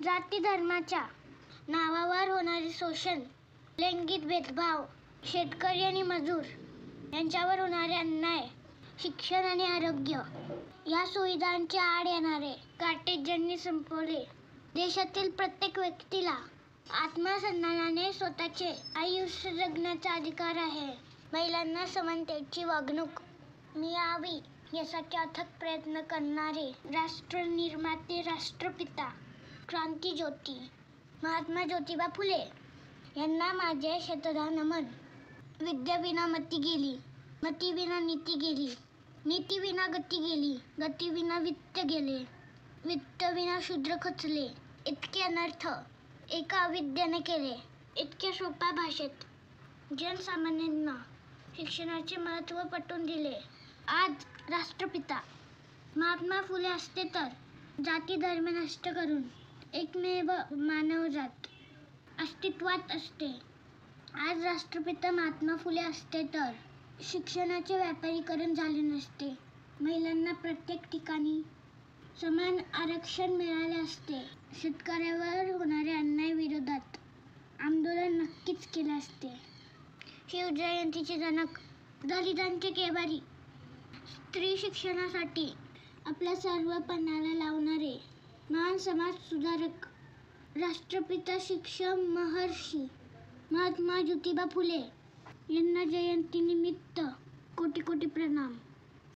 जाती धर्माच्या नावावर होणारे शोषण, लैंगिक भेदभाव, शेतकरी आणि मजूर यांच्यावर होणारे अन्याय, शिक्षण आणि आरोग्य या सुविधांच्या आड येणारे काटे ज्यांनी संपवले. देशातील प्रत्येक व्यक्तीला आत्मसन्मानाने स्वतःचे आयुष्य जगण्याचा अधिकार आहे. महिलांना समानतेची वागणूक मिळावी यासाठी अथक प्रयत्न करणारे राष्ट्रनिर्माते, राष्ट्रपिता, क्रांतिज्योती महात्मा ज्योतिबा फुले यांना माझे शतदा नमन. विद्येविना मती गेली, मतीविना नीती गेली, नीतीविना गती गेली, गतीविना वित्त गेले, वित्तविना शूद्र खचले. इतके अनर्थ एका अविद्येने केले. इतक्या सोप्या भाषेत जनसामान्यांना शिक्षणाचे महत्त्व पटवून दिले. आज राष्ट्रपिता महात्मा फुले असते तर जाती धर्म नष्ट करून एकमेव मानवजात अस्तित्वात असते. आज राष्ट्रपिता महात्मा फुले असते तर शिक्षणाचे व्यापारीकरण झाले नसते. महिलांना प्रत्येक ठिकाणी समान आरक्षण मिळाले असते. शेतकऱ्यावर होणाऱ्या अन्यायाविरोधात आंदोलन नक्कीच केले असते. शिवजयंतीचे जनक, दलितांचे केवारी, स्त्री शिक्षणासाठी आपल्या सर्वपणाला लावणारे महान समाज सुधारक राष्ट्रपिता शिक्षक महर्षी महात्मा ज्योतिबा फुले यांना जयंतीनिमित्त कोटी कोटी प्रणाम.